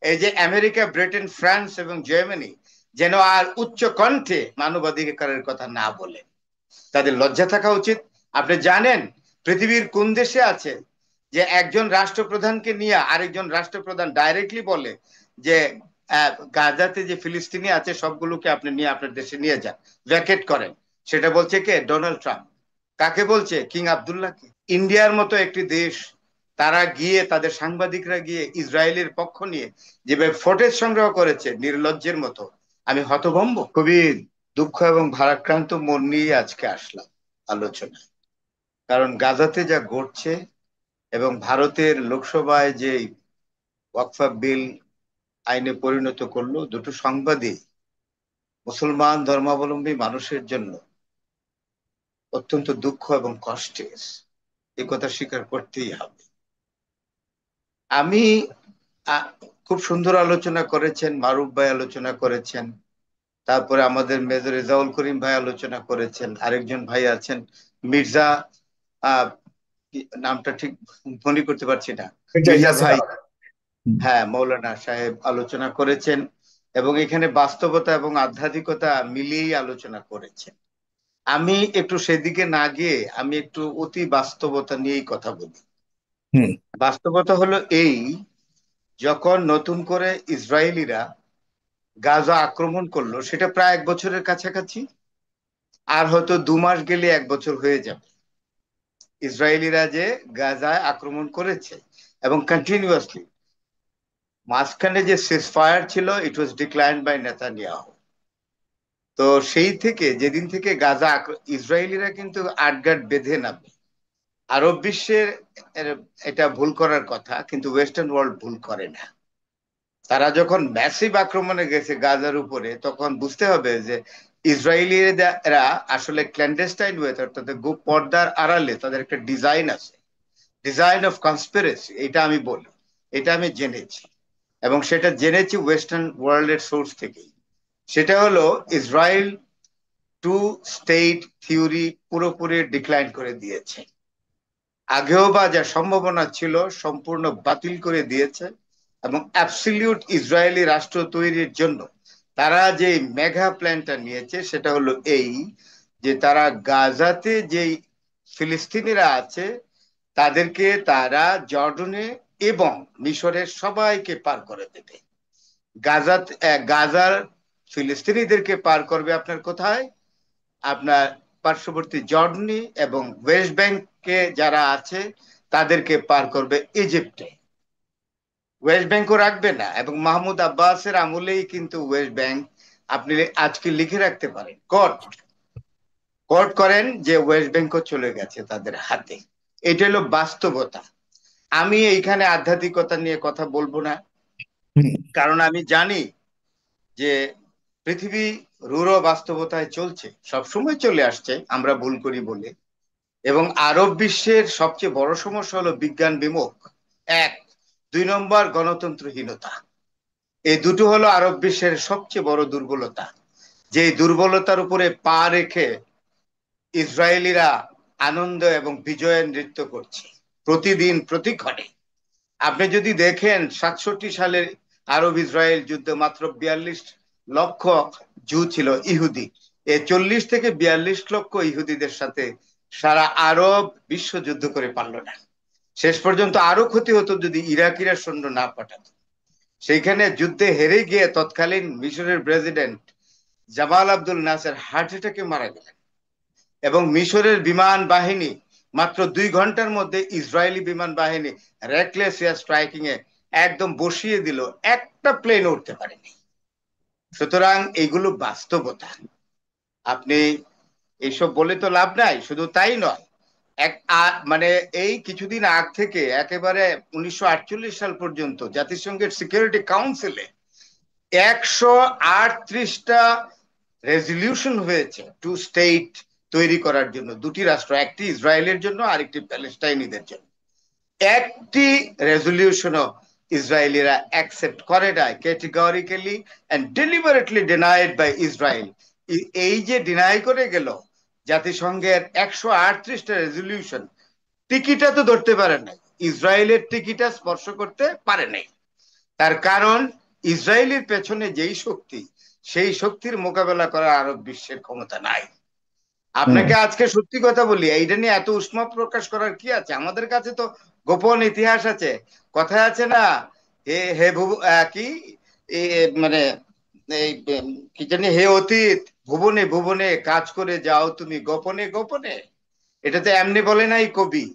এই যে America, Britain, France এবং জার্মানি যেন আর উচ্চ কণ্ঠে মানবাধিকারের কথা না বলে, তাদের লজ্জা থাকা উচিত। আপনি জানেন পৃথিবীর কোন দেশে আছে যে একজন রাষ্ট্রপ্রধানকে নিয়ে আরেকজন রাষ্ট্রপ্রধান ডাইরেক্টলি বলে যে গাজাতে যে ফিলিস্তিনি আছে সবগুলোকে আপনি নিয়ে আপনার দেশে নিয়ে যান, ভ্যাকেট করেন? সেটা বলছে কে? Donald Trump. কাকে বলছে? কিং আবদুল্লাহকে। ইন্ডিয়ার মতো একটি দেশ, তারা গিয়ে তাদের সাংবাদিকরা গিয়ে ইসরায়েলের পক্ষ নিয়ে যেভাবে ফুটেজ সংগ্রহ করেছে নির্লজ্জের মতো, আমি হতভম্ব। খুবই দুঃখ এবং ভারাক্রান্ত মন নিয়ে আজকে আসলাম আলোচনায়। কারণ গাজাতে যা ঘটছে এবং ভারতের লোকসভায় যে ওয়াকফা বিল আইনে পরিণত করলো, দুটো সংবাদই মুসলমান ধর্মাবলম্বী মানুষের জন্য অত্যন্ত দুঃখ এবং কষ্টের। এই কথা স্বীকার করতেই হবে। আমি আ- খুব সুন্দর আলোচনা করেছেন, মারুফ ভাই আলোচনা করেছেন, তারপরে আমাদের মেজর রেজাউল করিম ভাই আলোচনা করেছেন, আরেকজন ভাই আছেন মির্জা, আহ নামটা ঠিক মনে করতে পারছি না, মির্জা মির্জা ইয়াসির ভাই। আরাফাত। হুম। হ্যাঁ, মৌলানা সাহেব আলোচনা করেছেন এবং এখানে বাস্তবতা এবং আধ্যাত্মিকতা মিলিয়েই আলোচনা করেছেন। আমি একটু সেদিকে না গিয়ে আমি একটু অতি বাস্তবতা নিয়েই কথা বলি। হুম। বাস্তবতা হলো এই, যখন নতুন করে ইসরায়েলিরা গাজা আক্রমণ করলো, সেটা প্রায় 1 বছরের কাছাকাছি। আর হয়তো 2 মাস গেলে 1 বছর হয়ে যাবে ইসরায়েলিরা যে গাজায় আক্রমণ করেছে, এবং কন্টিনিউয়াসলি। মাঝখানে যে সিজ ফায়ার ছিল, ইট ওয়াজ ডিক্লাইন্ড বাই নেতানিয়াহু। তো সেই থেকে, যেদিন থেকে ইসরায়েলিরা কিন্তু আটঘাট বেঁধে নামে। আরব বিশ্বের এর এটা ভুল করার কথা, কিন্তু ওয়েস্টার্ন ওয়ার্ল্ড ভুল করে না। তারা যখন ম্যাসিভ আক্রমণে গেছে গাজার উপরে, তখন বুঝতে হবে যে ইসরায়েলিরা আসলে ক্ল্যান্ডেস্টাইন ওয়ে, অর্থাৎ পর্দার আড়ালে তাদের একটা ডিজাইন আছে, ডিজাইন অফ কনস্পিরেসি। এটা আমি বলি, এটা আমি জেনেছি, এবং সেটা জেনেছি ওয়েস্টার্ন ওয়ার্ল্ডের সোর্স থেকেই। সেটা হলো ইসরায়েল টু স্টেট থিওরি পুরোপুরি ডিক্লাইন করে দিয়েছে। আগেও বা যা সম্ভাবনা ছিল সম্পূর্ণ বাতিল করে দিয়েছে, এবং অ্যাবসলিউট ইসরায়েলি রাষ্ট্র তৈরির জন্য তারা যে মেগা প্ল্যানটা নিয়েছে সেটা হলো এই, যে তারা গাজাতে যেই ফিলিস্তিনিরা আছে তাদেরকে তারা জর্ডনে এবং মিশরের সবাইকে পার করে দেবে। গাজার ফিলিস্তিনিদেরকে পার করবে আপনার কোথায়? আপনার পার্শ্ববর্তী জর্ডনি, এবং ওয়েস্ট ব্যাংকে যারা আছে তাদেরকে পার করবে ইজিপ্টে। ওয়েস্ট ব্যাংকও রাখবে না, এবং মাহমুদ আব্বাসের আমলেই কিন্তু ওয়েস্ট ব্যাংক, আপনি আজকে লিখে রাখতে পারেন, কোর্ট কোর্ট করেন যে ওয়েস্ট ব্যাংকও চলে গেছে তাদের হাতে। এটা হলো বাস্তবতা। আমি এইখানে আধ্যাত্মিকতা নিয়ে কথা বলবো না, হুম। কারণ আমি জানি যে পৃথিবী রূঢ় বাস্তবতায় চলছে, সবসময় চলে আসছে, আমরা ভুল করি বলে। এবং আরব বিশ্বের সবচেয়ে বড় সমস্যা হলো বিজ্ঞান বিমুখ, এক। 2 নম্বর, গণতন্ত্রহীনতা। এই দুটো হলো আরব বিশ্বের সবচেয়ে বড় দুর্বলতা। যে দুর্বলতার উপরে পা রেখে ইসরায়েলিরা আনন্দ এবং বিজয়ের নৃত্য করছে প্রতিদিন প্রতিক্ষণে। আপনি যদি দেখেন 67 সালের আরব ইসরায়েল যুদ্ধে মাত্র 42 লক্ষ জু ছিল, ইহুদি। 40 থেকে 42 লক্ষ ইহুদিদের সাথে সারা আরব বিশ্ব যুদ্ধ করে পারল না। শেষ পর্যন্ত আরো ক্ষতি হতো যদি ইরাকিরা সৈন্য না পাঠাতো। সেইখানে যুদ্ধে হেরে গিয়ে তৎকালীন মিশরের প্রেসিডেন্ট জামাল আব্দুল নাসের হার্ট অ্যাটাকে মারা গেলেন, এবং মিশরের বিমান বাহিনী মাত্র 2 ঘন্টার মধ্যে ইসরায়েলি বিমান বাহিনী রেকলেস এয়ার স্ট্রাইকিং এ একদম বসিয়ে দিল, একটা প্লেন উঠতে পারেনি। সুতরাং এইগুলো বাস্তবতা। আপনি এইসব বলে তো লাভ নাই। শুধু তাই নয়, মানে এই কিছুদিন আগ থেকে একেবারে 1948 সাল পর্যন্ত জাতিসংঘের সিকিউরিটি কাউন্সিলে 138টা রেজলিউশন হয়েছে টু স্টেট তৈরি করার জন্য, দুটি রাষ্ট্র, একটি ইসরায়েলের জন্য আরেকটি প্যালেস্টাইনিদের জন্য। একটি রেজলিউশনও ইসরায়েলিরা অ্যাকসেপ্ট করে নাই, categorically and deliberately denied by Israel. এই যে ডিনাই করে গেল জাতিসংঘের 138টা রেজলিউশন, টিকিটা তো ধরতে পারে নাই, ইসরায়েলের টিকিটা স্পর্শ করতে পারে নাই। তার কারণ ইসরায়েলের পেছনে যেই শক্তি, সেই শক্তির মোকাবেলা করার আরব বিশ্বের ক্ষমতা নাই। হুম। আপনাকে আজকে সত্যি কথা বলি, এইটা নিয়ে এত উষ্মা প্রকাশ করার কি আছে? আমাদের কাছে তো গোপন ইতিহাস আছে। কথায় আছে না, হে হে কি মানে এই কি জানি, হে অতীত, ভুবনে ভুবনে কাজ করে যাও তুমি গোপনে গোপনে। এটা তো এমনি বলে নাই কবি।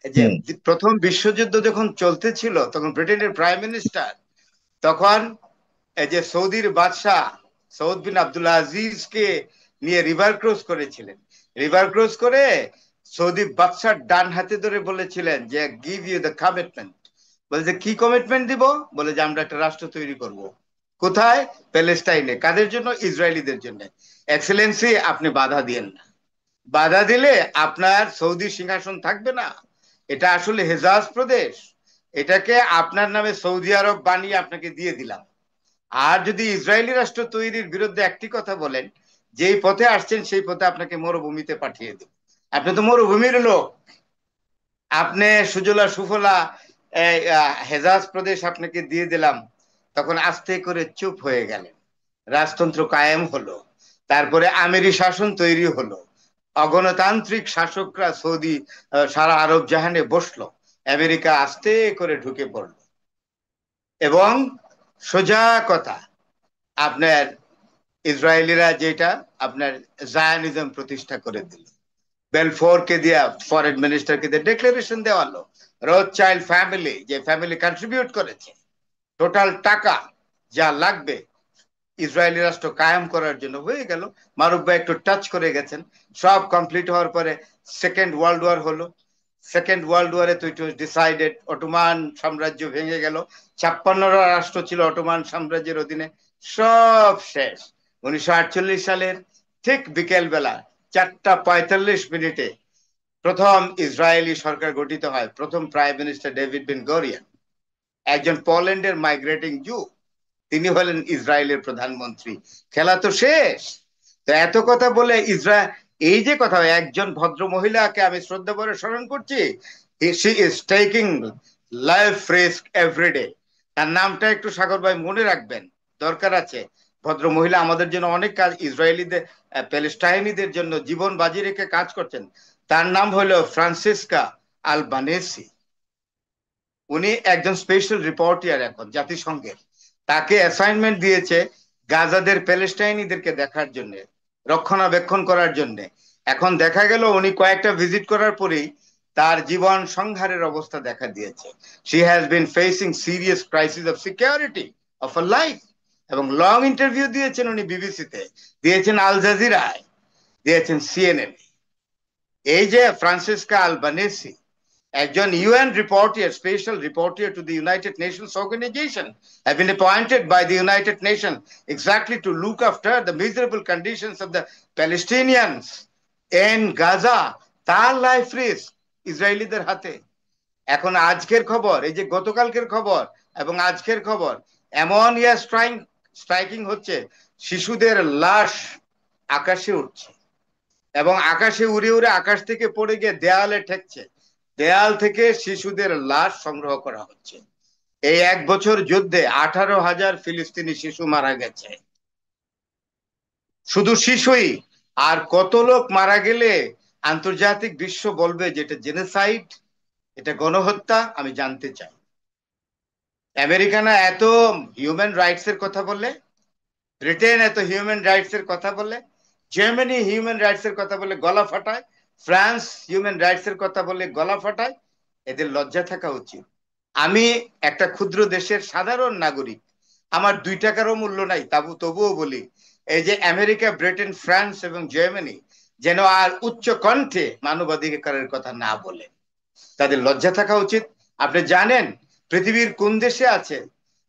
এই যে হুম। প্রথম বিশ্বযুদ্ধ যখন চলতেছিল, তখন ব্রিটেনের প্রাইম মিনিস্টার, তখন এই যে সৌদির বাদশাহ সৌদ বিন আব্দুল আজিজকে নিয়ে রিভার ক্রস করেছিলেন। রিভার ক্রস করে সৌদি বাদশাহ ডান হাতে ধরে বলেছিলেন যে গিভ ইউ দ্য কমিটমেন্ট। বলে যে কি কমিটমেন্ট দিব? বলে যে আমরা একটা রাষ্ট্র তৈরি করব। কোথায়? প্যালেস্টাইনে। কাদের জন্য? ইসরায়েলিদের জন্য। এক্সেলেন্সি, আপনি বাধা দিয়েন না। বাধা দিলে আপনার সৌদি সিংহাসন থাকবে না। এটা আসলে হেজাজ প্রদেশ, এটাকে আপনার নামে সৌদি আরব বানিয়ে আপনাকে দিয়ে দিলাম। আর যদি ইসরায়েলি রাষ্ট্র তৈরির বিরুদ্ধে একটি কথা বলেন, যেই পথে আসছেন সেই পথে আপনাকে মরুভূমিতে পাঠিয়ে দেব। আপনি তো মরুভূমির লোক। আপনি সুজলা সুফলা হেজাজ প্রদেশ আপনাকে দিয়ে দিলাম। তখন আস্তে করে চুপ হয়ে গেলেন। রাজতন্ত্র কায়েম হলো। তারপরে আমেরি শাসন তৈরি হলো। অগণতান্ত্রিক শাসকরা সৌদি সারা আরব জাহানে বসলো। আমেরিকা আস্তে করে ঢুকে পড়লো। এবং সোজা কথা, আপনার ইসরায়েলিরা যেটা আপনার জায়নিজম প্রতিষ্ঠা করে দিল। বেলফোরকে দিয়া, ফরেন মিনিস্টারকে দিয়ে ডিক্লারেশন দেওয়ালো। রোথ চাইল্ড ফ্যামিলি, যে ফ্যামিলি কন্ট্রিবিউট করেছে টোটাল টাকা যা লাগবে ইসরায়েলি রাষ্ট্র কায়েম করার জন্য, হয়ে গেল। মারুফ ভাই একটু টাচ করে গেছেন। সব কমপ্লিট হওয়ার পরে সেকেন্ড ওয়ার্ল্ড ওয়ার হলো। সেকেন্ড ওয়ার্ল্ড ওয়ারে তো ইট ওয়াজ ডিসাইডেড, অটোমান সাম্রাজ্য ভেঙে গেল। 56টা রাষ্ট্র ছিল অটোমান সাম্রাজ্যের অধীনে। সব শেষ। 1948 সালের ঠিক বিকেল বেলা 4:45 প্রথম ইসরায়েলি সরকার গঠিত হয়। প্রথম প্রাইম মিনিস্টার ডেভিড বিন গরিয়ান, একজন পোল্যান্ডের মাইগ্রেটিং জু, তিনি হলেন ইসরায়েলের প্রধানমন্ত্রী। খেলা তো শেষ। তো এত কথা বলে ইসরায়েল, এই যে কথা, একজন ভদ্র মহিলাকে আমি শ্রদ্ধা ভরে স্মরণ করছি। She is taking life risk every day. তার নামটা একটু সাগর ভাই মনে রাখবেন, দরকার আছে। ভদ্র মহিলা আমাদের জন্য অনেক কাজ, ইসরায়েলিদের প্যালেস্টাইনিদের জন্য জীবন বাজি রেখে কাজ করছেন। তার নাম হলো ফ্রান্সিসকা আলবানেসি। উনি একজন স্পেশাল রিপোর্টার এখন জাতিসংঘের। তাকে অ্যাসাইনমেন্ট দিয়েছে গাজাদের প্যালেস্টাইনিদেরকে দেখার জন্য, রক্ষণাবেক্ষণ করার জন্য। এখন দেখা গেল উনি কয়েকটা ভিজিট করার পরেই তার জীবন সংহারের অবস্থা দেখা দিয়েছে। She has been facing serious crisis of security of a life. এবং লং ইন্টারভিউ দিয়েছেন উনি বিবিসিতে, দিয়েছেন আল জাজিরায়, দিয়েছেন সিএনএন। এই যে ফ্রান্সিসকা আলবানেসি, একজন UN reporter, special reporter to the United Nations Organization, have been appointed by the United Nations exactly to look after the miserable conditions of the Palestinians in Gaza. তার life risk ইসরায়েলিদের হাতে। এখন আজকের খবর, এই যে গতকালকের খবর এবং আজকের খবর, এমন স্ট্রাইকিং হচ্ছে, শিশুদের লাশ আকাশে উঠছে এবং আকাশে উড়ে উড়ে আকাশ থেকে পড়ে গিয়ে দেয়ালে ঠেকছে। দেয়াল থেকে শিশুদের লাশ সংগ্রহ করা হচ্ছে। এই 1 বছর যুদ্ধে 18,000 ফিলিস্তিনি শিশু মারা গেছে, শুধু শিশুই। আর কত লোক মারা গেলে আন্তর্জাতিক বিশ্ব বলবে যে এটা জেনোসাইড, এটা গণহত্যা? আমি জানতে চাই। আমেরিকানা এত হিউম্যান রাইটস এর কথা বলে, ব্রিটেন এত হিউম্যান রাইটস এর কথা বলে, জার্মানি হিউম্যান রাইটস এর কথা বলে গলা ফাটায়, ফ্রান্স হিউম্যান রাইটস এর কথা বলে গলা ফাটায়। এদের লজ্জা থাকা উচিত। আমি একটা ক্ষুদ্র দেশের সাধারণ নাগরিক, আমার 2 টাকারও মূল্য নাই, তবুও বলি, এই যে আমেরিকা, ব্রিটেন, ফ্রান্স এবং জার্মানি যেন আর উচ্চ কণ্ঠে মানবাধিকারের কথা না বলে। তাদের লজ্জা থাকা উচিত। আপনি জানেন পৃথিবীর কোন দেশে আছে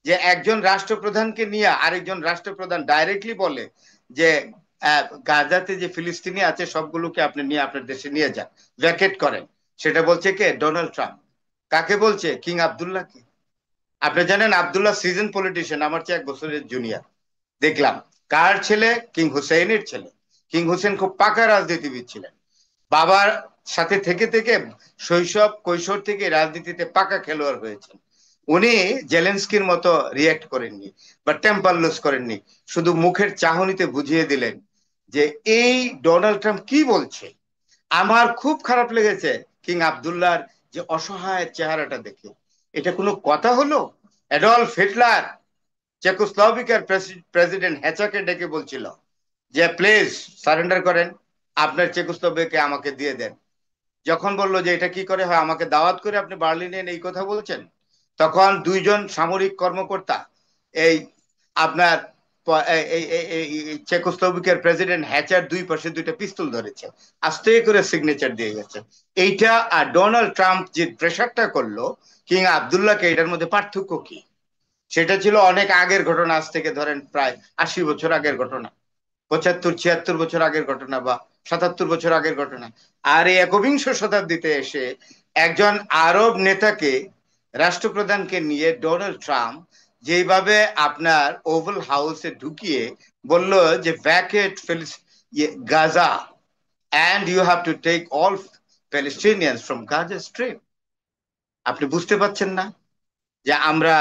যে একজন রাষ্ট্রপ্রধানকে নিয়ে আরেকজন রাষ্ট্রপ্রধান ডাইরেক্টলি বলে যে গাজাতে যে ফিলিস্তিনি আছে সবগুলোকে আপনি নিয়ে আপনার দেশে নিয়ে যান, ভ্যাকেট করেন? সেটা বলছে কে? Donald Trump. কাকে বলছে? কিং আবদুল্লাহকে। আপনি জানেন আবদুল্লাহ সিজন পলিটিশিয়ান, আমার চেয়ে 1 বছরের জুনিয়র। দেখলাম কার ছেলে? কিং হুসেইনের ছেলে। কিং হুসেন খুব পাকা রাজনীতিবিদ ছিলেন। বাবার সাথে থেকে থেকে শৈশব কৈশোর থেকে রাজনীতিতে পাকা খেলোয়াড় হয়েছেন। উনি জেলেন্সকির মতো রিয়েক্ট করেননি বা টেম্পার লুজ করেননি, শুধু মুখের চাহনিতে বুঝিয়ে দিলেন যে এই ডোনাল্ড ট্রাম্প কি বলছে। আমার খুব খারাপ লেগেছে কিং আবদুল্লাহর যে অসহায় চেহারাটা দেখে। এটা কোনো কথা হলো? অ্যাডলফ হিটলার চেকোস্লোভাকিয়ার প্রেসিডেন্ট হ্যাচাকে ডেকে বলছিল যে প্লিজ সারেন্ডার করেন, আপনার চেকোস্লোভাকিয়া আমাকে দিয়ে দেন। যখন বললো যে এটা কি করে হয়, আমাকে দাওয়াত করে আপনি বার্লিনে এনে এই কথা বলছেন, তখন দুইজন সামরিক কর্মকর্তা এই আপনার চেকোস্লোভাকিয়ার প্রেসিডেন্ট হ্যাচার দুই পাশে দুইটা পিস্তল ধরেছে, আস্তে করে সিগনেচার দিয়ে গেছে। এইটা আর ডোনাল্ড ট্রাম্প যে প্রেশারটা করলো কিং আবদুল্লাহকে, এটার মধ্যে পার্থক্য কি? সেটা ছিল অনেক আগের ঘটনা, আজ থেকে ধরেন প্রায় 80 বছর আগের ঘটনা, 75 76 বছর আগের ঘটনা, বা 77 বছর আগের ঘটনা। আর এই একবিংশ শতাব্দীতে এসে একজন আরব নেতাকে, রাষ্ট্রপ্রধানকে নিয়ে ডোনাল্ড ট্রাম্প যেভাবে আপনার ওভাল হাউসে ঢুকিয়ে বলল যে vacate Gaza and you have to take all Palestinians from Gaza strip. আপনি বুঝতে পারছেন না যে আমরা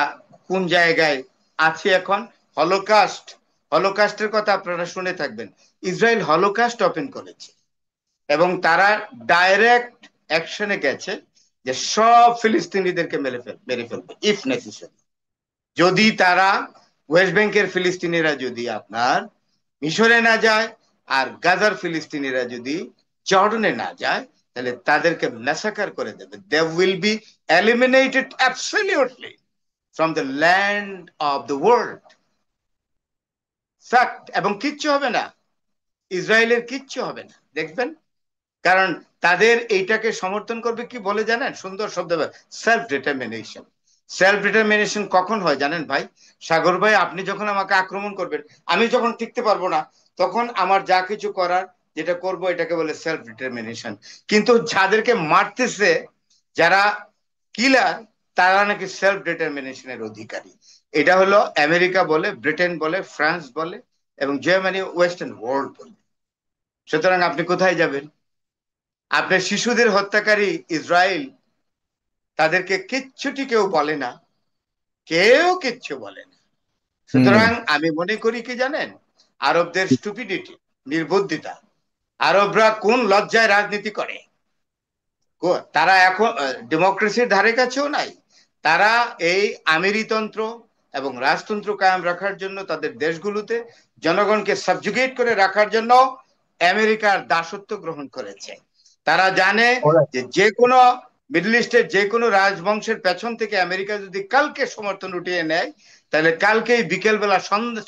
কোন জায়গায় আছি এখন? হলোকাস্ট, হলোকাস্টের কথা আপনারা শুনে থাকবেন। ইসরায়েল হলোকাস্ট ওপেন করেছে এবং তারা ডাইরেক্ট অ্যাকশনে গেছে যে সব ফিলিস্তিনিদেরকে মেরে ফেলবে ইফ নেসেসারি। যদি তারা ওয়েস্ট ব্যাংকের ফিলিস্তিনিরা যদি আপনার মিশরে না যায়, আর গাজার ফিলিস্তিনিরা যদি জর্ডনে না যায়, তাহলে তাদেরকে ম্যাসাকার করে দেবে। They will be eliminated absolutely from the land of the world. Fact. এবং কিচ্ছু হবে না, ইসরায়েলের কিচ্ছু হবে না, দেখবেন। কারণ তাদের এইটাকে সমর্থন করবে কি বলে জানেন? সুন্দর শব্দ, সেলফ ডিটারমিনেশন। সেলফ ডিটারমিনেশন কখন হয় জানেন ভাই? সাগর ভাই, আপনি যখন আমাকে আক্রমণ করবেন, আমি যখন টিকতে পারবো না, তখন আমার যা কিছু করার যেটা করব এটাকে বলে সেলফ ডিটারমিনেশন। কিন্তু যাদেরকে মারতেছে, যারা কিলার, তারা নাকি সেলফ ডিটারমিনেশনের অধিকারী। এটা হলো আমেরিকা বলে, ব্রিটেন বলে, ফ্রান্স বলে, এবং জার্মানি, ওয়েস্টার্ন ওয়ার্ল্ড বলে। সুতরাং আপনি কোথায় যাবেন? আপনার শিশুদের হত্যাকারী ইসরায়েল, তাদেরকে কিচ্ছুটি কেউ বলে না, কেউ কিচ্ছু বলে না। হুম। সুতরাং আমি মনে করি কি জানেন, আরবদের স্টুপিডিটি, নির্বুদ্ধিতা। আরবরা কোন লজ্জায় রাজনীতি করে? তারা এখন ডেমোক্রেসির ধারে কাছেও নাই। তারা এই আমিরিতন্ত্র এবং রাজতন্ত্র কায়েম রাখার জন্য তাদের দেশগুলোতে জনগণকে সাবজুগেট করে রাখার জন্য আমেরিকার দাসত্ব গ্রহণ করেছে। তারা জানে Alright. যে যে কোনো মিডল ইস্টের যে কোনো রাজবংশের পেছন থেকে আমেরিকা যদি কালকে সমর্থন উঠিয়ে নেয়, তাহলে কালকেই বিকেলবেলা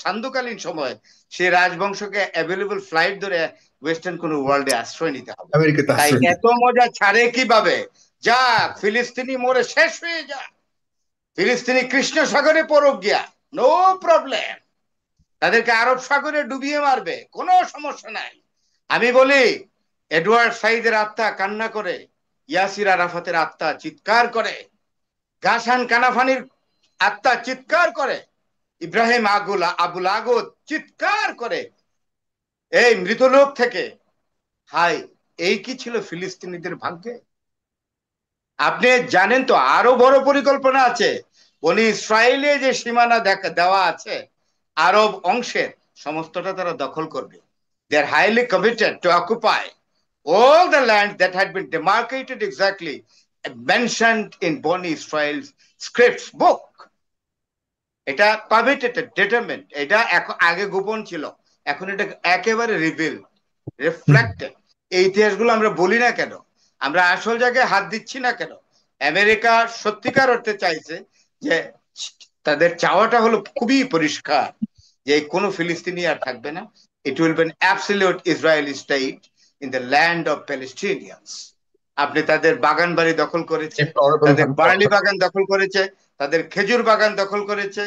সান্ধ্যকালীন সময় সেই রাজবংশকে অ্যাভেলেবল ফ্লাইট ধরে ওয়েস্টার্ন কোনো ওয়ার্ল্ডে আশ্রয় নিতে হবে। আমেরিকাতে তাই আশ্রয় নিতে। এত মজা ছাড়ে কিভাবে? যা, ফিলিস্তিনি মরে শেষ হয়ে যা, ফিলিস্তিনি কৃষ্ণ সাগরে পড়ুক গিয়া, নো প্রবলেম। তাদেরকে আরব সাগরে ডুবিয়ে মারবে, কোনো সমস্যা নাই। আমি বলি, এডওয়ার্ড সাইদের আত্মা কান্না করে, ইয়াসির আরাফাতের আত্মা চিৎকার করে, গাসান কানাফানির আত্মা চিৎকার করে, ইব্রাহিম আবুল আগদ চিৎকার করে এই মৃতলোক থেকে। হাই, এই কি ছিল ফিলিস্তিনিদের ভাগ্যে? আপনি জানেন তো আরো বড় পরিকল্পনা আছে। বনি ইসরায়েলে যে সীমানা দেওয়া আছে আরব অংশের, সমস্তটা তারা দখল করবে। They are highly committed to occupy all the land that had been demarcated exactly mentioned in Boni Israel's scripts book. এটা কমিটেড, ডিটারমিন্ড। এটা আগে গোপন ছিল, এখন এটা একেবারে রিভিল, রিফ্লেক্টেড। এই ইতিহাসগুলো আমরা বলি না কেন? আমরা আসল জায়গায় হাত দিচ্ছি না কেন? আমেরিকা সত্যিকার অর্থে চাইছে যে, তাদের চাওয়াটা হলো খুবই পরিষ্কার, যে কোনো ফিলিস্তিনি আর থাকবে না। It will be an absolute Israeli state in the land of Palestinians. আপনি তাদের বাগান বাড়ি দখল করেছে, একটু অনার্বল তাদের ভাবে বার্লি বাগান দখল করেছে, তাদের খেজুর বাগান দখল করেছে,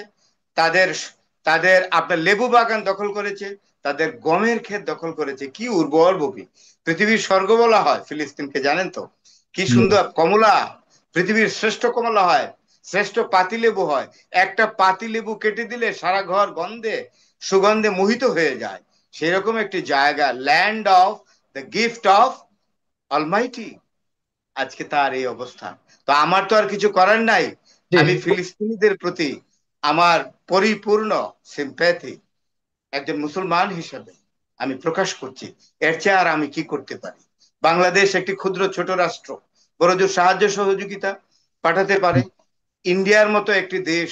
তাদের তাদের আপনার লেবু বাগান দখল করেছে, তাদের গমের ক্ষেত দখল করেছে। কি উর্বর ভূমি! পৃথিবীর স্বর্গ বলা হয় ফিলিস্তিনকে, জানেন তো? কি হুম। সুন্দর কমলা, পৃথিবীর শ্রেষ্ঠ কমলা হয়, শ্রেষ্ঠ পাতিলেবু হয়। একটা পাতিলেবু কেটে দিলে সারা ঘর সুগন্ধে মোহিত হয়ে যায়। সেরকম একটি জায়গা, land of the gift of Almighty. আজকে তার এই অবস্থা। তো আমার তো আর কিছু করার নাই। জি। আমি ফিলিস্তিনিদের প্রতি আমার পরিপূর্ণ সিম্প্যাথি একজন মুসলমান হিসেবে আমি প্রকাশ করছি। এর চেয়ে আর আমি কি করতে পারি? বাংলাদেশ একটি ক্ষুদ্র ছোট রাষ্ট্র, বড়জোর সাহায্য সহযোগিতা পাঠাতে পারে। ইন্ডিয়ার মতো একটি দেশ,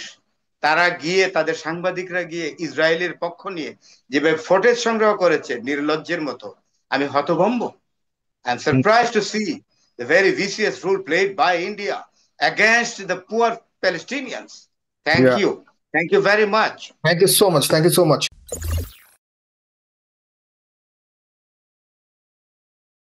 তারা গিয়ে, তাদের সাংবাদিকরা গিয়ে ইসরায়েলের পক্ষ নিয়ে যেভাবে ফুটেজ সংগ্রহ করেছে নির্লজ্জের মতো, আমি হতভম্ব। I am surprise to see the very vicious role played by India against the poor Palestinians. Thank Yeah. you. Thank you very much. Thank you so much. Thank you so much.